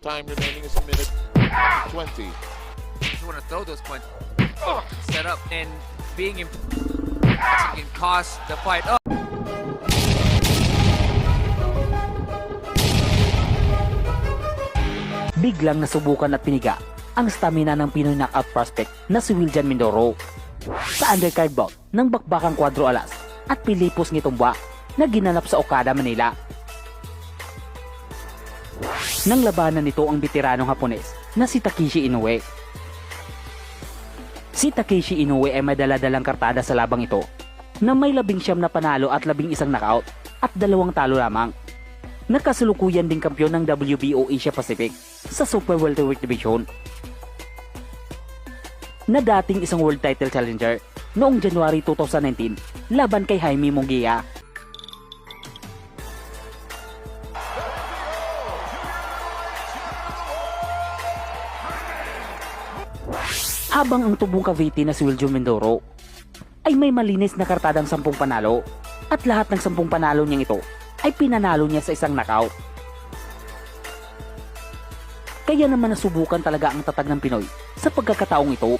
Time remaining is a minute 20. You just want to throw those punches. Set up and being in can cost the fight. Biglang nasubukan at piniga ang stamina ng Pinoy knockout prospect na si Mindoro sa undercard bout ng bakbakang Cuadro Alas at Pilipos Ngitumbwa na ginanap sa Okada, Manila. Nang labanan nito ang veteranong Hapones na si Inoue. Si Inoue ay may dala-dalang kartada sa labang ito na may 19 na panalo at 11 knockout at 2 talo lamang. Nakasulukuyan din kampyon ng WBO Asia Pacific sa Super Welterweight Division na dating isang world title challenger noong January 2019 laban kay Jaime Munguia. Habang ang tubong Cavite na si Mindoro ay may malinis na kartadang 10 panalo at lahat ng 10 panalo niyang ito ay pinanalo niya sa isang knockout. Kaya naman nasubukan talaga ang tatag ng Pinoy sa pagkakataong ito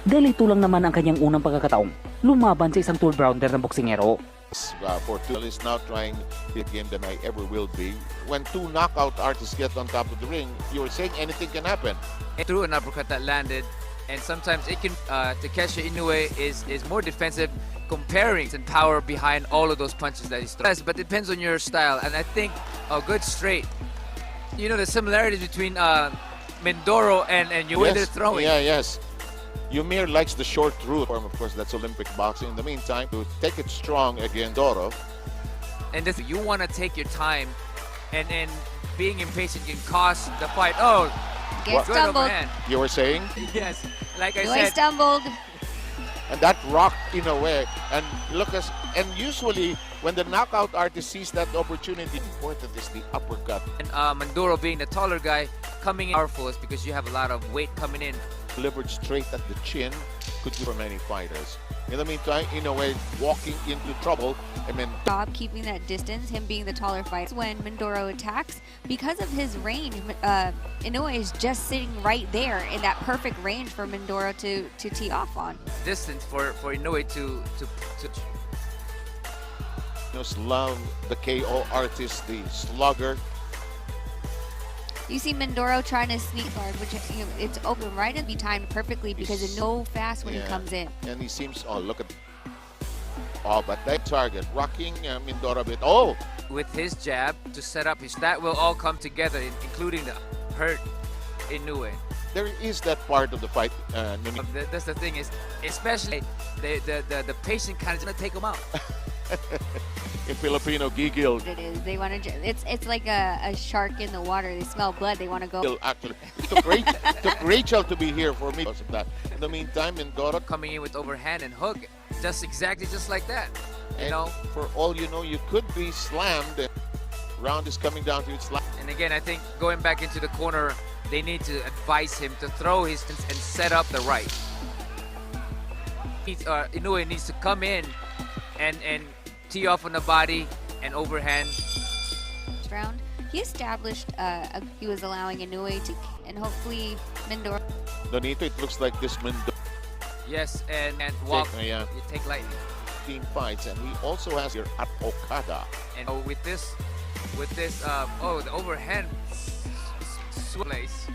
dahil ito lang naman ang kanyang unang pagkakataong lumaban sa isang 12-rounder ng boksingero. For two is now trying the game than I ever will be. When two knockout artists get on top of the ring, you were saying anything can happen. It threw an uppercut that landed, and sometimes it can. Takeshi Inoue is more defensive, comparing and power behind all of those punches that he's throwing. Yes, but it depends on your style, and I think a good straight. You know the similarities between Mindoro and Inoue, Yes, they're throwing. yeah, yes. Ymir likes the short route. Of course, that's Olympic boxing. In the meantime, to take it strong against Mindoro. And this, you want to take your time, and being impatient can cost the fight. Oh, Get good stumbled. overhand. You were saying? Yes, like I Inoue said. stumbled. And that rocked Inoue. And look, and usually when the knockout artist sees that opportunity, important is the uppercut. And Mindoro being the taller guy, coming in powerful is because you have a lot of weight coming in. Delivered straight at the chin could be for many fighters. In the meantime, Inoue walking into trouble. And then Job keeping that distance, him being the taller fighter. When Mindoro attacks, because of his range, Inoue is just sitting right there in that perfect range for Mindoro to tee off on. Distance for Inoue to love the KO artist, the slugger. You see Mindoro trying to sneak guard, which it's open right and be timed perfectly because it's so fast when he comes in. And he seems, oh, look at, oh, but that target, rocking Mindoro a bit. Oh! with his jab to set up his. That will all come together, including the hurt Inoue. There is that part of the fight. That's the thing is, especially the patient kind of gonna take him out. In Filipino, gigil. It is. They want to. It's like a shark in the water. They smell blood. They want to go. Actually, it took Rachel to be here for me because of that. In the meantime, Mindoro Coming in with overhand and hook, just exactly just like that. You know. For all you know, you could be slammed. Round is coming down to its last. And again, I think going back into the corner, they need to advise him to throw his and set up the right. Inoue needs to come in and tee off on the body and overhand. Round. He established. He was allowing Inoue to, and hopefully Mindoro. Donito, it looks like this Mindoro Yes, and walk. yeah. You take lightly. team fights, and he also has here at Okada. And with this, the overhand place.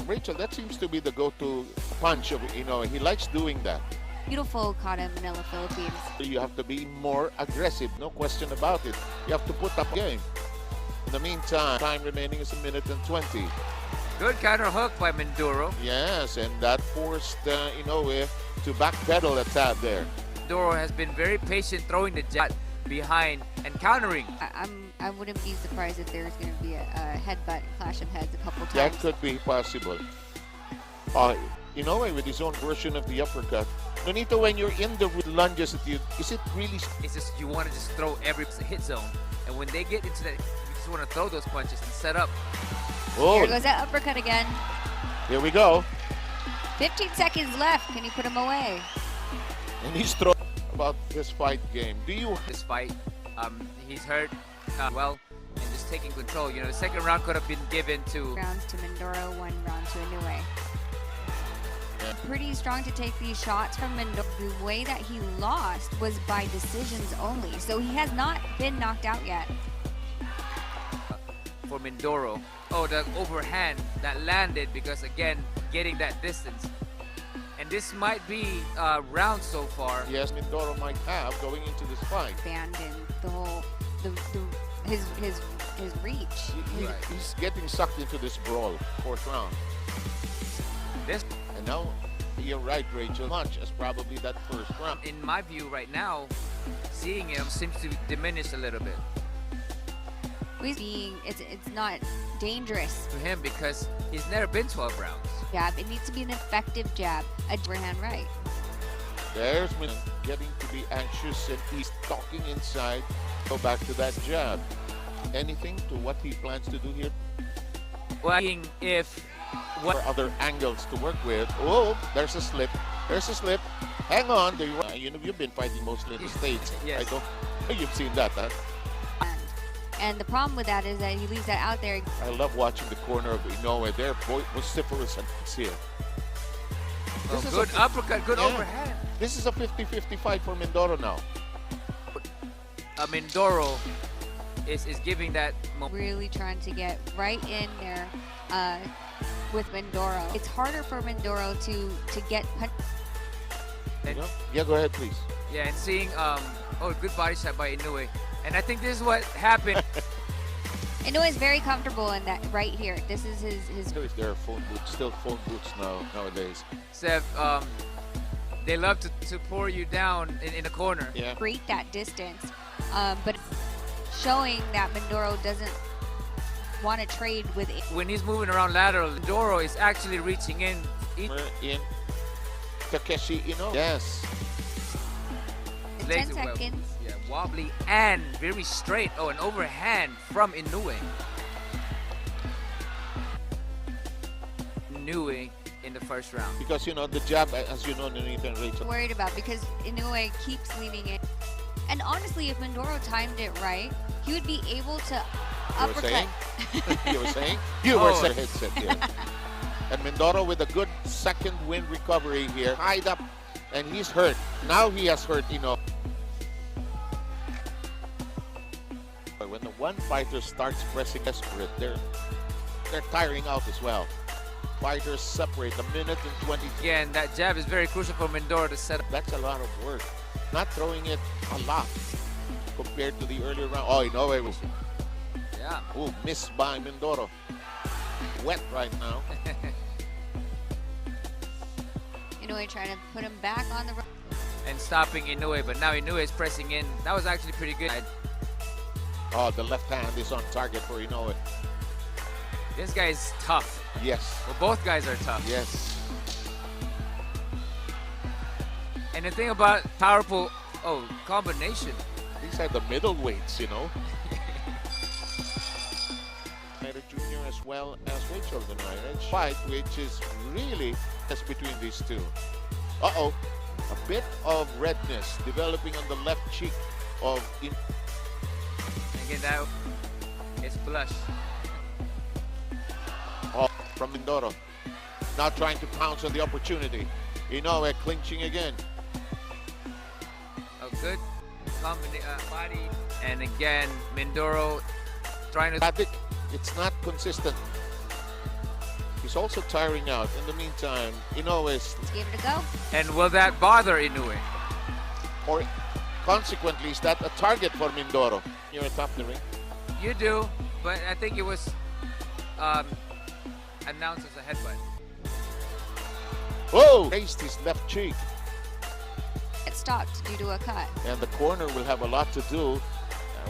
Rachel, that seems to be the go-to punch of He likes doing that. Beautiful Okada, Manila, Philippines. You have to be more aggressive, no question about it. You have to put up game. In the meantime, time remaining is a minute and 20. Good counter hook by Mindoro. Yes, and that forced Inoue to backpedal a tad there. Mindoro has been very patient throwing the jab behind and countering. I wouldn't be surprised if there's going to be a headbutt, clash of heads a couple times. That could be possible. Inoue with his own version of the uppercut. Nonito, when you're in the lunges at you, is it really? It's just you want to just throw every hit zone, and when they get into that, you just want to throw those punches and set up. Oh, Here goes that uppercut again. here we go. 15 seconds left. Can you put him away? And he's throwing about this fight game. Do you? This fight, he's hurt well, and just taking control. You know, the second round could have been given to Rounds to Mindoro, 1 round to Inoue. Pretty strong to take these shots from Mindoro. The way that he lost was by decisions only, so he has not been knocked out yet. for Mindoro. Oh, the overhand that landed because, again, getting that distance. And this might be round so far. Yes, Mindoro might have going into this fight. Abandon the whole, his reach. He's getting sucked into this brawl, 4th round. This, And now, you're right, Rachel, much as probably that 1st round. in my view right now, seeing him seems to diminish a little bit It's not dangerous. to him because he's never been 12 rounds. Jab. It needs to be an effective jab. A overhand right. There's Min getting to be anxious and he's talking inside. Go back to that jab. Anything to what he plans to do here? Well, if What other angles to work with? Oh, there's a slip. There's a slip. Hang on. There you know, you've been fighting mostly in the States. Yes. I don't. You've seen that, huh? And the problem with that is that he leaves that out there. I love watching the corner of Inoue. They're vociferous and here. oh, This is good a- uppercut, good Yeah. overhand. This is a 50-50 fight for Mindoro now. Mindoro is giving that moment. Really trying to get right in there with Mindoro. It's harder for Mindoro to get You know? Yeah, go ahead, please. Yeah, and seeing oh, good body shot by Inoue. And I think this is what happened. Inoue is very comfortable in that right here. This is his So if there are phone booths, still phone booths nowadays. Seth, they love to pour you down in a corner. Yeah. break that distance, but showing that Mindoro doesn't want to trade with it. When he's moving around lateral, Mindoro is actually reaching in. We're in Takeshi Inoue. Yes. In 10 Laser well. seconds. Yeah, wobbly and very straight. Oh, an overhand from Inoue. Inoue in the 1st round. Because, you know, the jab, as you know, Nathan Rachel. Worried about because Inoue keeps leaning in. And honestly, if Mindoro timed it right, he would be able to You were uppercut. saying? You were saying? You were Oh. saying headset here. And Mindoro with a good 2nd win recovery here. Tied up. And he's hurt. Now he has hurt, you know. When the one fighter starts pressing desperate, they're tiring out as well. Fighters separate a minute and 20. Again, that jab is very crucial for Mindoro to set up. That's a lot of work. Not throwing it a lot compared to the earlier round. Oh, Inoue was Yeah. missed by Mindoro. Wet right now. Inoue trying to put him back on the road. And stopping Inoue, but now Inoue is pressing in. That was actually pretty good. Oh, the left hand is on target for Inoue. This guy is tough. Yes. Well, both guys are tough. Yes. And the thing about powerful, combination. These are the middleweights, you know. Schneider Jr. as well as Rachel tonight. Fight, which is really just between these two. Uh-oh. A bit of redness developing on the left cheek of Again, that is blush. from Mindoro. Now trying to pounce on the opportunity. Inoue clinching again. A good body. And again, Mindoro trying to... Paddock, it's not consistent. He's also tiring out. In the meantime, Inoue is, Gave it a go. And will that bother Inoue? or consequently, is that a target for Mindoro? You're atop the ring. You do, but I think it was announced as a headbutt. Whoa! Raised his left cheek. It stopped due to a cut. And the corner will have a lot to do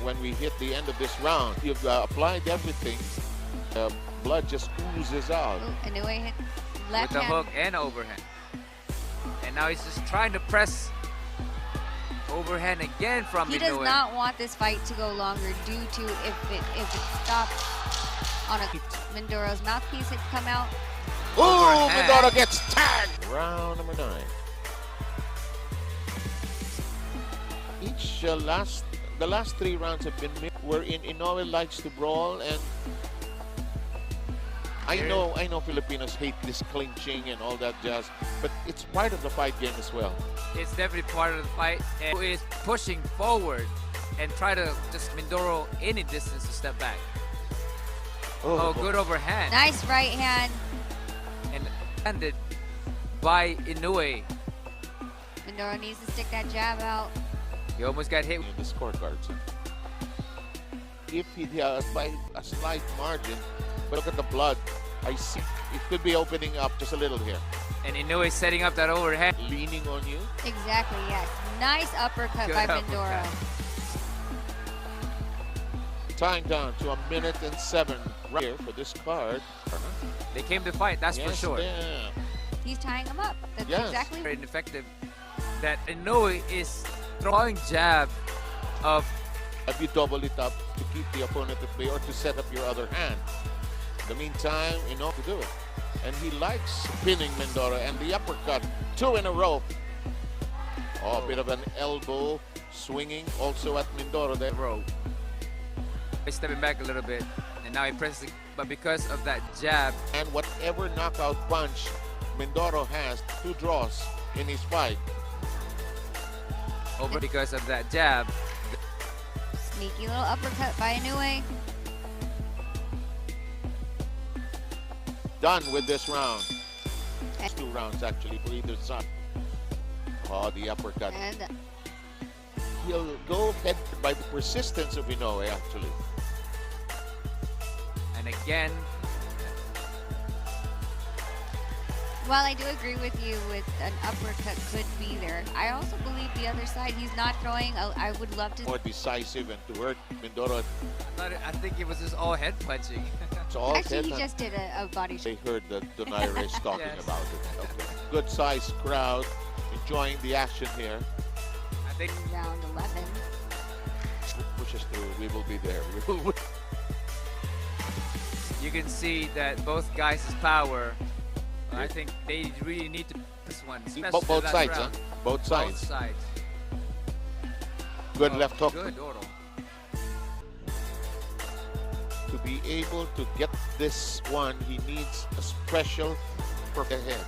when we hit the end of this round. You've applied everything. Blood just oozes out. Ooh, Inoue hit left With a hand. hook and overhand. And now he's just trying to press overhand again from He Inoue. does not want this fight to go longer due to if it stops on a Mindoro's mouthpiece had come out. Ooh, Overhand. Mindoro gets tagged. Round number 9. Each last the last 3 rounds have been wherein Inoue likes to brawl, and I know Filipinos hate this clinching and all that jazz, but it's part of the fight game as well. It's definitely part of the fight, and who is pushing forward and try to just Mindoro any distance to step back. Oh, good overhand. Nice right hand. And landed by Inoue. Mindoro needs to stick that jab out. He almost got hit. In the scorecards. If he has by a slight margin, but look at the blood. I see it could be opening up just a little here. And Inoue setting up that overhead. Leaning on you. Exactly, yes. Nice uppercut Good by uppercut. Mindoro. Tying down to 1 minute and 7 right here for this card. They came to fight, that's for Yes, sure. yeah. He's tying him up. That's Yes. exactly Very ineffective. That Inoue is throwing jab of Have you double it up to keep the opponent at bay or to set up your other hand? In the meantime, Inoue to do it. And he likes pinning Mindoro, and the uppercut, 2 in a row. Oh, a bit of an elbow swinging also at Mindoro there. row. He's stepping back a little bit, and now he presses, but because of that jab, And whatever knockout punch Mindoro has, 2 draws in his fight. over because of that jab, sneaky little uppercut by Inoue. Done with this round. 2 rounds actually for either side. Oh, the uppercut. And He'll go head by the persistence of Inoue actually. and again, while I do agree with you with an uppercut could be there, I also believe the other side, he's not throwing. I would love to. More decisive and to hurt Mindoro. I think it was just all head punching. It's all Actually, he head- just did a body shot. They heard that Donaire is talking Yes. about it. Okay. Good sized crowd enjoying the action here. I think Round 11. Push us through. We will be there. We will win. you can see that both guys' power. I think they really need to this one, especially Both the last sides, huh? round. Both sides. Both sides. Good Oh, left hook. Good, Oro. To be able to get this one, he needs a special perfect head.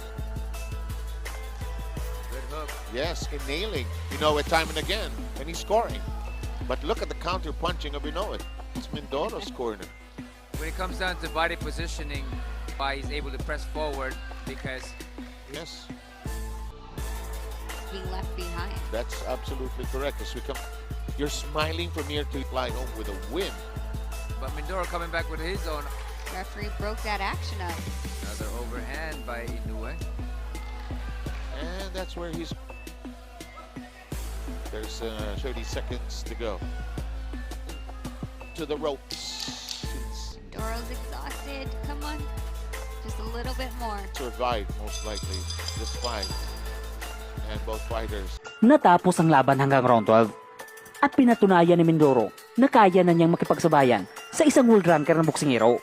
Good hook. Yes, in nailing Inoue time and again, and he's scoring. But look at the counter punching of Inoue. It's Mindoro's corner. When it comes down to body positioning, why he's able to press forward because Yes, Being left behind. that's absolutely correct. As we come, you're smiling from here to fly home with a win. but Mindoro coming back with his own Referee broke that action up. another overhand by Inoue. And that's where he's. There's 30 seconds to go. To the ropes. Mindoro's exhausted. Come on. Just a little bit more. Survive, most likely, this fight. And both fighters. Natapos ang laban hanggang round 12 at pinatunayan ni Mindoro na kaya na niyang makipagsabayan sa isang world ranker na boksingero.